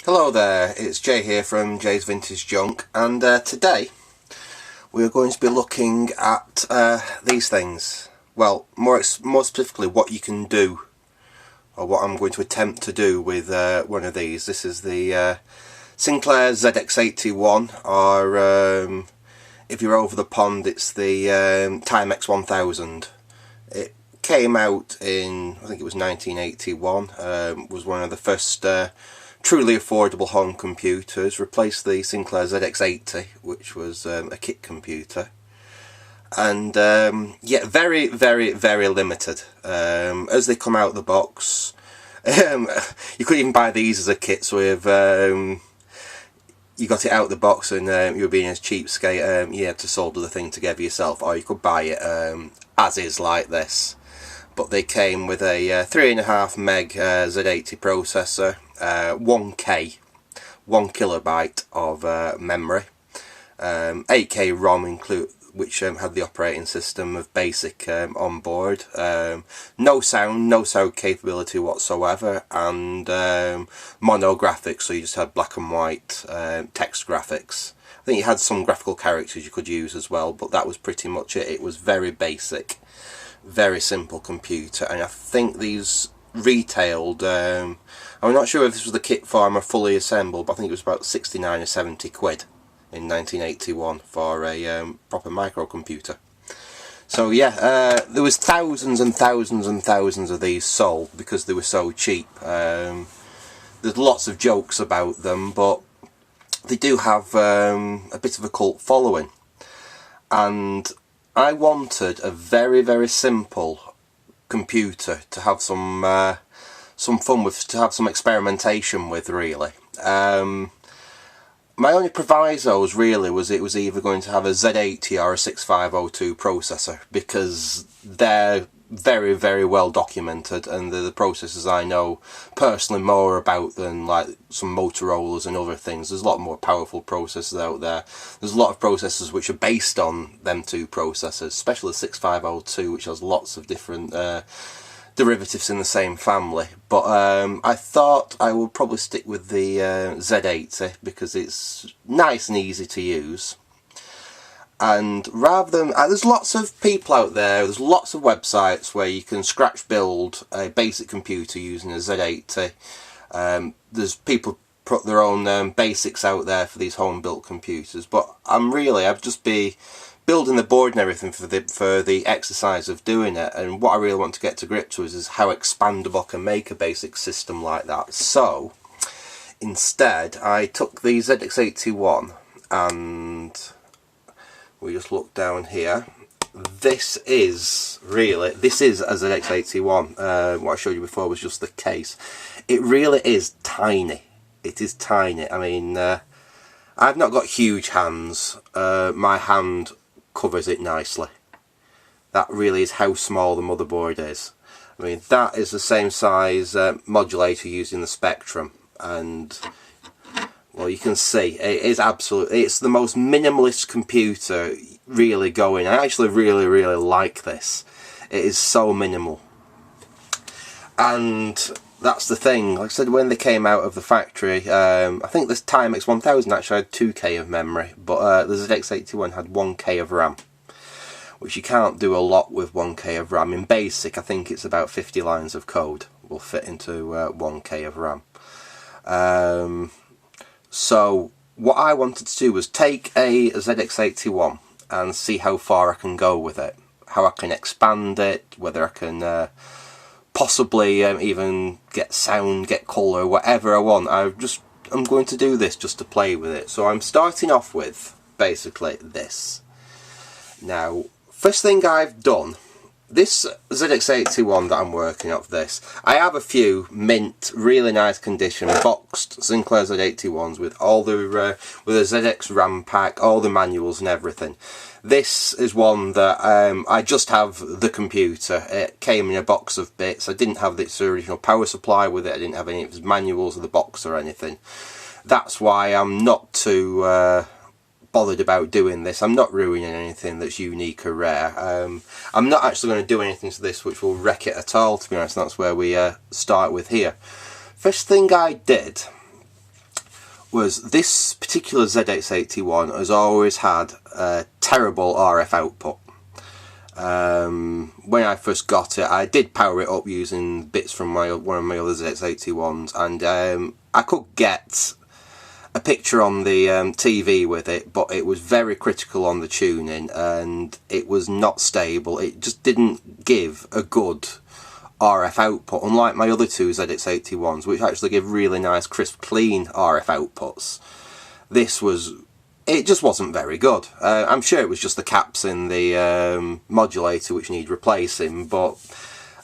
Hello there, it's Jay here from Jay's Vintage Junk, and today we're going to be looking at these things. Well, more specifically what you can do, or what I'm going to attempt to do with one of these. This is the Sinclair ZX81, or if you're over the pond it's the Timex 1000. It came out in, I think it was 1981, was one of the first truly affordable home computers, replaced the Sinclair ZX80, which was a kit computer, and yeah, very limited. As they come out of the box, you couldn't even buy these as a kit, so if you got it out of the box and you were being a cheapskate, you had to solder the thing together yourself, or you could buy it as is like this. But they came with a 3.5 meg Z80 processor, 1K, 1 kilobyte of memory, 8K ROM which had the operating system of BASIC on board, no sound capability whatsoever, and mono graphics, so you just had black and white text graphics. I think you had some graphical characters you could use as well, but that was pretty much it. It was very basic, very simple computer, and I think these retailed, I'm not sure if this was the kit form or fully assembled, but I think it was about 69 or 70 quid in 1981 for a proper microcomputer. So yeah, there was thousands and thousands and thousands of these sold because they were so cheap. There's lots of jokes about them, but they do have a bit of a cult following, and I wanted a very simple computer to have some fun with, to have some experimentation with, really. My only provisos really was it was either going to have a Z80 or a 6502 processor, because they're very well documented, and they're the processors I know personally more about than like some Motorola's and other things. There's a lot more powerful processors out there. There's a lot of processors which are based on them two processors, especially the 6502, which has lots of different derivatives in the same family. But I thought I would probably stick with the Z80 because it's nice and easy to use. And rather than, there's lots of people out there, there's lots of websites where you can scratch build a basic computer using a Z80. There's people put their own basics out there for these home built computers, but I'd just be building the board and everything for the exercise of doing it. And what I really want to get to grips with is how expandable I can make a basic system like that. So instead I took the ZX81, and we just look down here. This is a ZX81. What I showed you before was just the case. It really is tiny. It is tiny. I mean, I've not got huge hands. My hand covers it nicely. That really is how small the motherboard is. I mean, that is the same size modulator used in the Spectrum, and well, you can see it is it's the most minimalist computer really going. I actually really like this. It is so minimal, and that's the thing. Like I said, when they came out of the factory, I think this Timex 1000 actually had 2K of memory, but the ZX81 had 1K of RAM, which you can't do a lot with 1K of RAM. In BASIC, I think it's about 50 lines of code will fit into 1K of RAM. So what I wanted to do was take a ZX81 and see how far I can go with it, how I can expand it, whether I can possibly even get sound, get colour, whatever I want. I'm going to do this just to play with it. So I'm starting off with basically this. Now, first thing I've done, this ZX81 that I'm working off this, I have a few mint, really nice condition, boxed Sinclair Z81s with all the with a ZX RAM pack, all the manuals and everything. This is one that I just have the computer. It came in a box of bits. I didn't have its original power supply with it. I didn't have any of its manuals of the box or anything. That's why I'm not too bothered about doing this. I'm not ruining anything that's unique or rare. I'm not actually going to do anything to this which will wreck it at all, to be honest. That's where we start with here. First thing I did was this particular ZX81 has always had a terrible RF output. When I first got it, I did power it up using bits from one of my other ZX81s, and I could get a picture on the TV with it, but it was very critical on the tuning and it was not stable. It just didn't give a good RF output, unlike my other two ZX81s, which actually give really nice, crisp, clean RF outputs. It just wasn't very good. I'm sure it was just the caps in the modulator which need replacing, but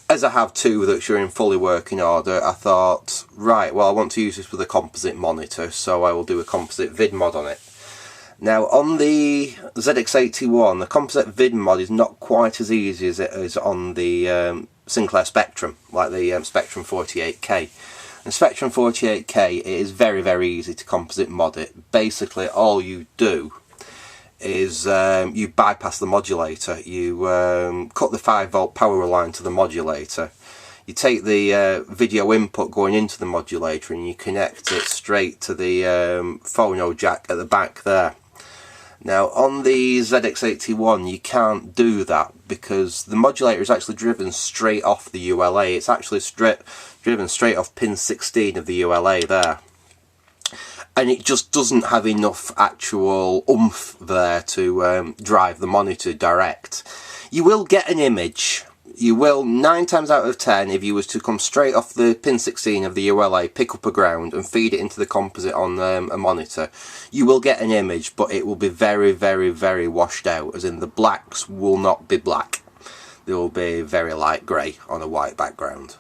as I have two that are in fully working order, I thought, right, well, I want to use this with a composite monitor, so I will do a composite vid mod on it. Now, on the ZX81, the composite vid mod is not quite as easy as it is on the Sinclair Spectrum, like the Spectrum 48K. And Spectrum 48K, it is very, very easy to composite mod it. Basically, all you do is you bypass the modulator. You cut the 5-volt power line to the modulator. You take the video input going into the modulator and you connect it straight to the phono jack at the back there. Now, on the ZX81 you can't do that because the modulator is actually driven straight off the ULA. It's actually driven straight off pin 16 of the ULA there. And it just doesn't have enough actual oomph there to drive the monitor direct. You will get an image. You will, 9 times out of 10, if you was to come straight off the pin 16 of the ULA, pick up a ground and feed it into the composite on a monitor, you will get an image, but it will be very, very, very washed out, as in the blacks will not be black. They will be very light grey on a white background.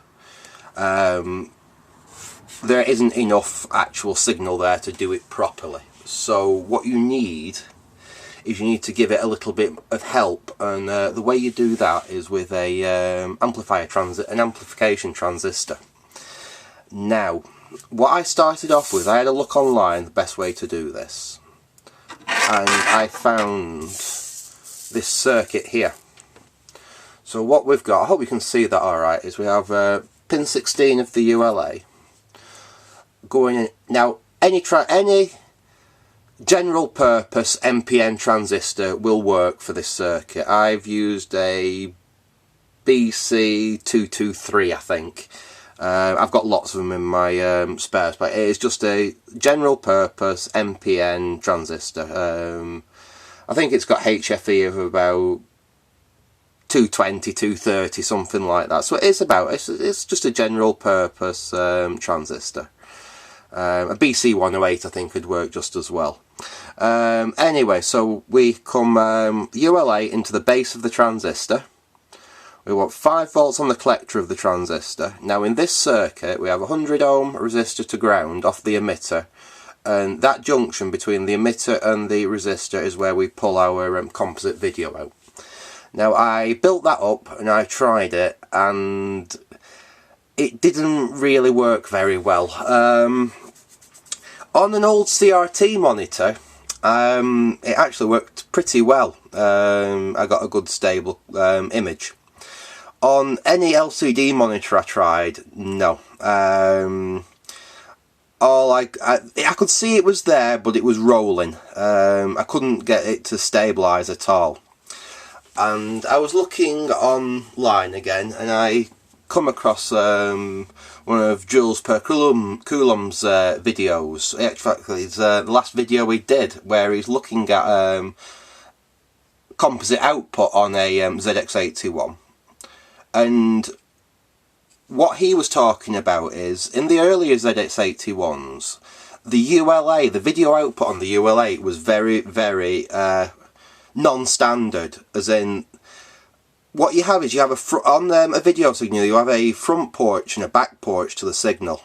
There isn't enough actual signal there to do it properly. So what you need is you need to give it a little bit of help, and the way you do that is with a an amplification transistor. Now, what I started off with, I had a look online the best way to do this, and I found this circuit here. So what we've got, I hope you can see that alright, is we have pin 16 of the ULA going in. Now, any general purpose NPN transistor will work for this circuit. I've used a BC223, I think. I've got lots of them in my spares, but it is just a general purpose NPN transistor. I think it's got HFE of about 220, 230, something like that. So it's just a general purpose transistor. A BC108 I think could work just as well. Anyway, so we come ULA into the base of the transistor. We want 5 volts on the collector of the transistor. Now in this circuit we have a 100 ohm resistor to ground off the emitter, and that junction between the emitter and the resistor is where we pull our composite video out. Now I built that up and I tried it, and it didn't really work very well. On an old CRT monitor, it actually worked pretty well. I got a good stable image. On any LCD monitor I tried, no. I could see it was there, but it was rolling. I couldn't get it to stabilise at all. And I was looking online again, and I come across one of Joules per Coulomb's videos. Actually, it's the last video he did, where he's looking at composite output on a ZX81. And what he was talking about is, in the earlier ZX81s, the ULA, the video output on the ULA was very, very non-standard, as in, what you have is you have on a video signal you have a front porch and a back porch to the signal.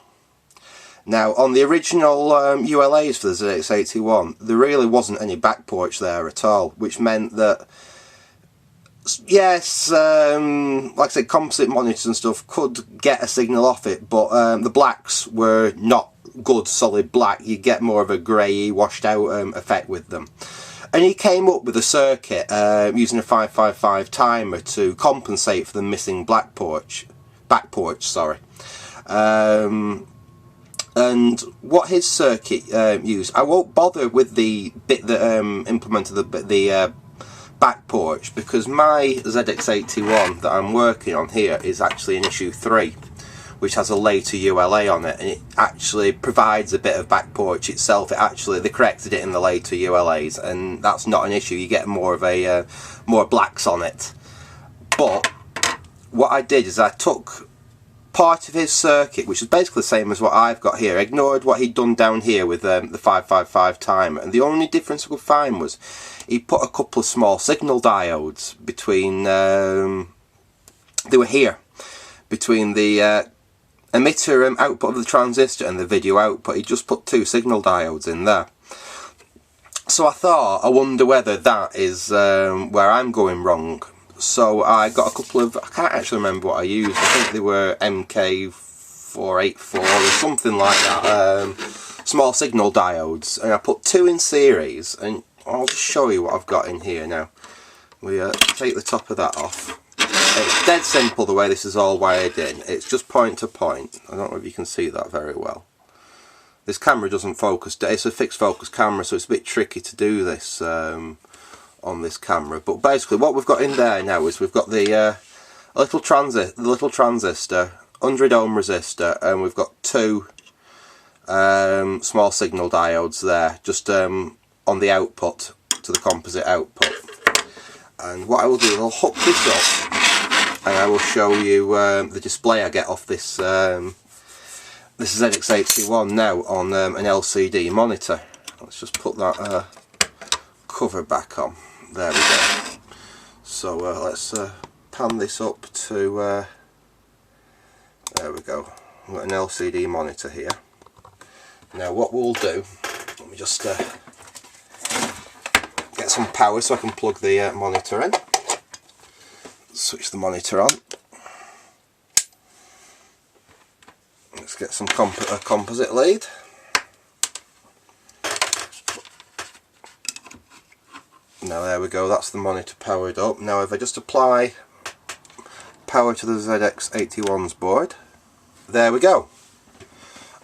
Now on the original ULAs for the ZX81 there really wasn't any back porch there at all, which meant that yes, like I said, composite monitors and stuff could get a signal off it, but the blacks were not good solid black. You get more of a grey washed out effect with them. And he came up with a circuit using a 555 timer to compensate for the missing back porch. And And what his circuit used, I won't bother with the bit that implemented the back porch, because my ZX81 that I'm working on here is actually an issue 3, which has a later ULA on it, and it actually provides a bit of back porch itself. They corrected it in the later ULAs, and that's not an issue. You get more of a more blacks on it. But what I did is I took part of his circuit, which is basically the same as what I've got here, ignored what he'd done down here with the 555 timer, and the only difference I could find was he put a couple of small signal diodes between, they were here, between the emitter output of the transistor and the video output. He just put 2 signal diodes in there. So I thought, I wonder whether that is where I'm going wrong. So I got a couple of, I can't actually remember what I used, I think they were MK484 or something like that, small signal diodes, and I put 2 in series, and I'll just show you what I've got in here now. We take the top of that off. It's dead simple the way this is all wired in. It's just point to point. I don't know if you can see that very well. This camera doesn't focus. It's a fixed focus camera, so it's a bit tricky to do this on this camera. But basically what we've got in there now is we've got the little transistor, 100 ohm resistor, and we've got 2 small signal diodes there, just on the output to the composite output. And what I will do is I'll hook this up, and I will show you the display I get off this this is ZX81 now on an LCD monitor. Let's just put that cover back on. There we go. So let's pan this up to there we go. We've got an LCD monitor here. Now what we'll do, let me just get some power so I can plug the monitor in. Switch the monitor on. Let's get some composite lead. Now there we go, that's the monitor powered up. Now if I just apply power to the ZX81's board, there we go.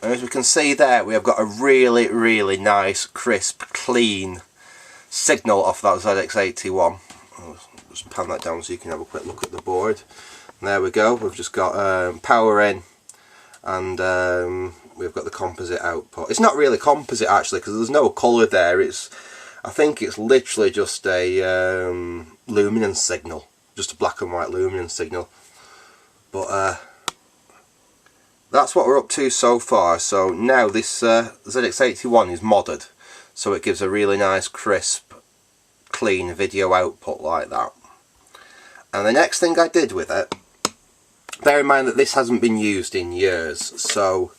And as we can see there, we have got a really nice, crisp, clean signal off that ZX81. I'll just pan that down so you can have a quick look at the board. And there we go, we've just got power in, and we've got the composite output. It's not really composite actually, because there's no colour there. I think it's literally just a luminance signal, just a black and white luminance signal. But that's what we're up to so far. So now this ZX81 is modded, so it gives a really nice, crisp, clean video output like that. And the next thing I did with it, bear in mind that this hasn't been used in years, so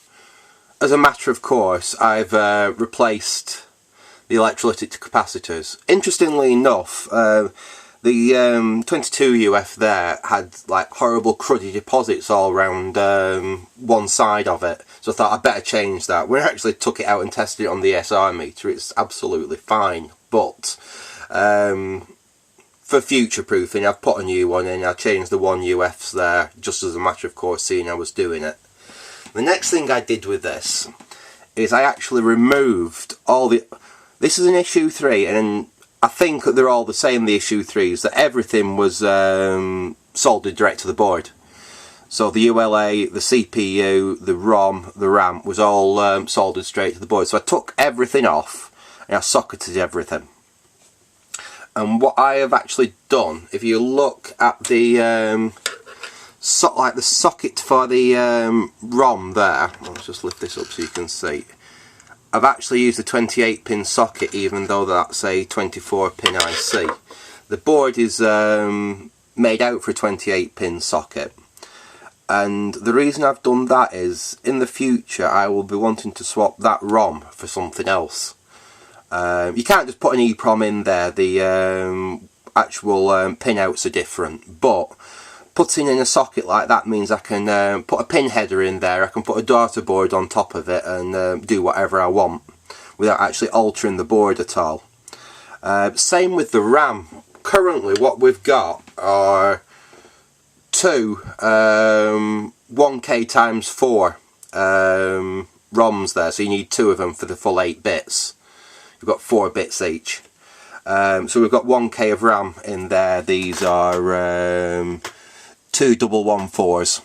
as a matter of course I've replaced the electrolytic capacitors. Interestingly enough, the 22 UF there had like horrible cruddy deposits all around one side of it, so I thought I'd better change that. We actually took it out and tested it on the SR meter. It's absolutely fine, but for future proofing I've put a new one in. I changed the 1 UFs there just as a matter of course, seeing I was doing it. The next thing I did with this is I actually removed all the... This is an issue 3, and I think they're all the same, the issue 3s, that everything was soldered direct to the board. So the ULA, the CPU, the ROM, the RAM was all soldered straight to the board. So I took everything off and I socketed everything. And what I have actually done, if you look at the the socket for the ROM there, let's just lift this up so you can see. I've actually used a 28 pin socket, even though that's a 24 pin IC. The board is made out for a 28 pin socket, and the reason I've done that is in the future I will be wanting to swap that ROM for something else. You can't just put an EEPROM in there, the actual pinouts are different, but putting in a socket like that means I can put a pin header in there, I can put a daughter board on top of it and do whatever I want without actually altering the board at all. Same with the RAM. Currently what we've got are 2 1K x 4 ROMs there, so you need 2 of them for the full 8 bits. You've got 4 bits each. So we've got 1K of RAM in there. These are 2 114s.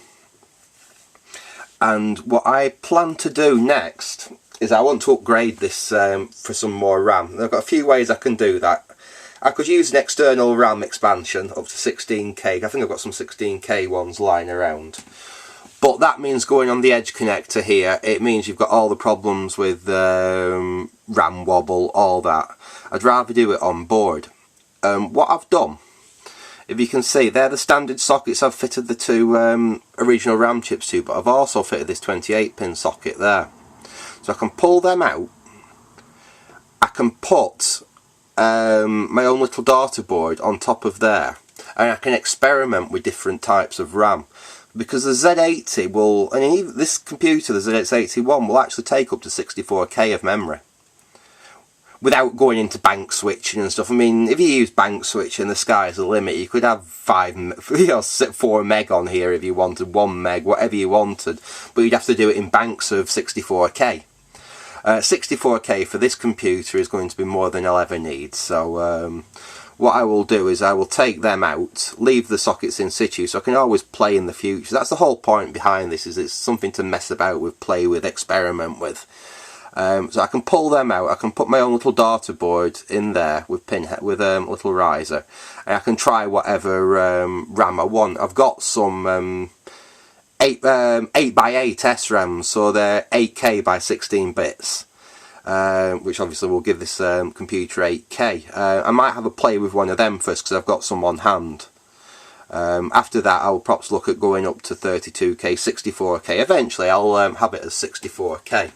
And what I plan to do next is I want to upgrade this for some more RAM. I've got a few ways I can do that. I could use an external RAM expansion up to 16K. I think I've got some 16K ones lying around. But that means going on the edge connector here, it means you've got all the problems with RAM wobble, all that. I'd rather do it on board. What I've done, if you can see, they're the standard sockets I've fitted the 2 original RAM chips to, but I've also fitted this 28-pin socket there. So I can pull them out. I can put my own little data board on top of there, and I can experiment with different types of RAM. Because the Z80 will, and even this computer, the ZX81, will actually take up to 64K of memory without going into bank switching and stuff. I mean, if you use bank switching, the sky's the limit. You could have 4 meg on here if you wanted, 1 meg, whatever you wanted, but you'd have to do it in banks of 64K. 64K for this computer is going to be more than I'll ever need, so what I will do is I will take them out, leave the sockets in situ, so I can always play in the future. That's the whole point behind this, is it's something to mess about with, play with, experiment with. So I can pull them out, I can put my own little data board in there with a little riser, and I can try whatever RAM I want. I've got some 8x8 SRAMs, so they're 8K by 16 bits. Which obviously will give this computer 8K. I might have a play with one of them first because I've got some on hand. After that I'll perhaps look at going up to 32K, 64K. Eventually I'll have it as 64K.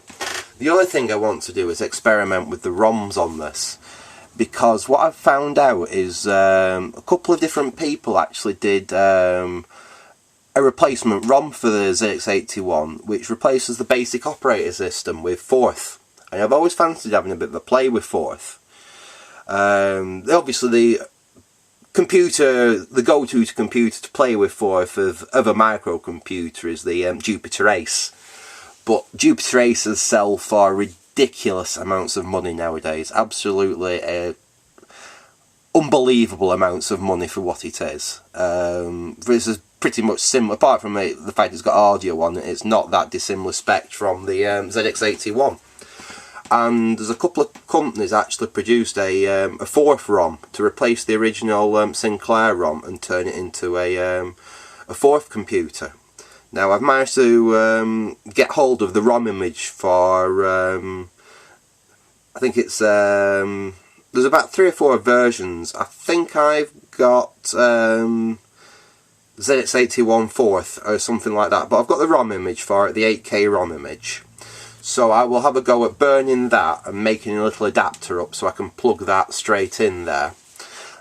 The other thing I want to do is experiment with the ROMs on this, because what I've found out is a couple of different people actually did a replacement ROM for the ZX81 which replaces the basic operating system with Forth. And I've always fancied having a bit of a play with Forth. Obviously the go-to computer to play with Forth of a microcomputer is the Jupiter Ace. But Jupiter Aces sell for ridiculous amounts of money nowadays. Absolutely unbelievable amounts of money for what it is. This is pretty much similar, apart from the fact it's got audio on it, it's not that dissimilar spec from the ZX81. And there's a couple of companies actually produced a Forth ROM to replace the original Sinclair ROM and turn it into a Forth computer. Now I've managed to get hold of the ROM image for I think it's there's about 3 or 4 versions. I think I've got ZX81 Forth or something like that, but I've got the ROM image for it, the 8K ROM image. So I will have a go at burning that and making a little adapter up so I can plug that straight in there.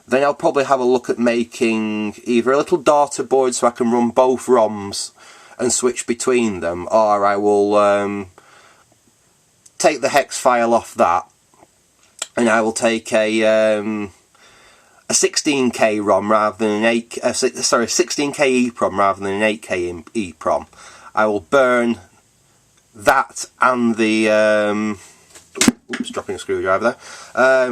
Then I'll probably have a look at making either a little data board so I can run both ROMs and switch between them, or I will take the hex file off that and I will take a 16K ROM rather than an 16K EEPROM rather than an 8K EEPROM. I will burn that and the oops, dropping a screwdriver there.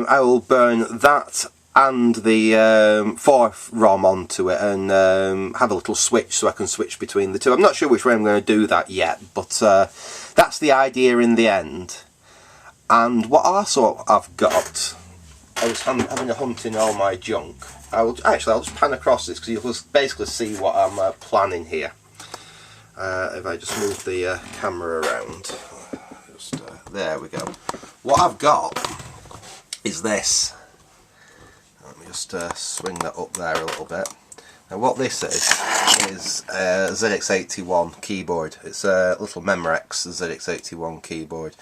I will burn that and the Forth ROM onto it and have a little switch so I can switch between the two. I'm not sure which way I'm going to do that yet, but that's the idea in the end. And what also I've got, I was having a hunt in all my junk. I'll just pan across this because you'll basically see what I'm planning here. If I just move the camera around, there we go. What I've got is this. Let me just swing that up there a little bit. Now what this is a ZX81 keyboard. It's a little Memorex ZX81 keyboard.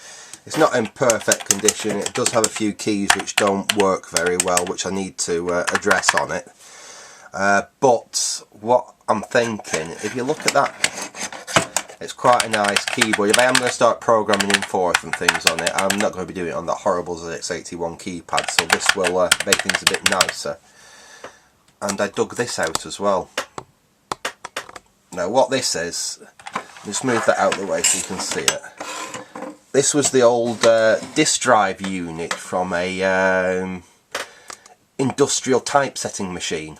It's not in perfect condition. It does have a few keys which don't work very well, which I need to address on it. But what I'm thinking, if you look at that, it's quite a nice keyboard. If I am going to start programming in Forth and things on it, I'm not going to be doing it on that horrible ZX81 keypad, so this will make things a bit nicer. And I dug this out as well. Now what this is, just move that out of the way so you can see it. this was the old disk drive unit from a industrial typesetting machine.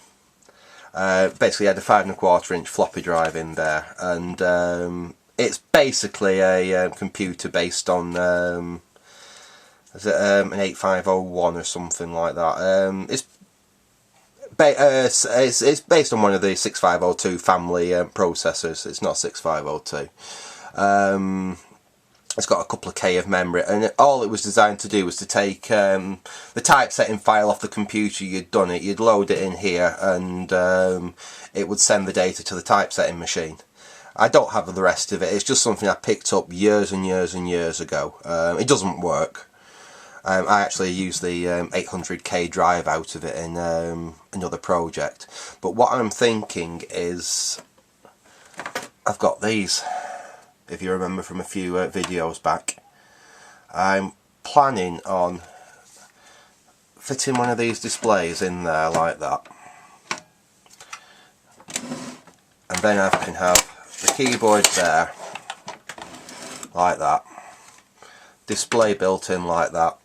Basically had a 5 1/4 inch floppy drive in there, and it's basically a computer based on is it an 8501 or something like that. It's based on one of the 6502 family processors. It's not 6502. It's got a couple of K of memory, and all it was designed to do was to take the typesetting file off the computer you'd done it, you'd load it in here, and it would send the data to the typesetting machine. I don't have the rest of it. It's just something I picked up years and years and years ago. It doesn't work. I actually used the 800k drive out of it in another project. But what I'm thinking is, I've got these, if you remember from a few videos back. I'm planning on fitting one of these displays in there like that. And then I can have the keyboard there, like that. Display built in like that.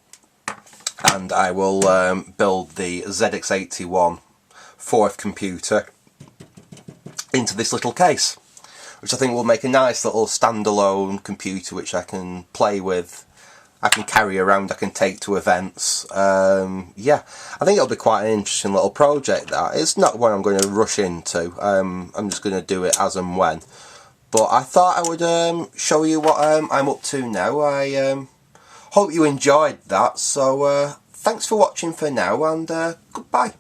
And I will build the ZX81 Forth computer into this little case, which I think will make a nice little standalone computer which I can play with, I can carry around, I can take to events. Yeah, I think it'll be quite an interesting little project that. It's not one I'm going to rush into, I'm just going to do it as and when. But I thought I would show you what I'm up to now. I hope you enjoyed that, so thanks for watching for now, and goodbye.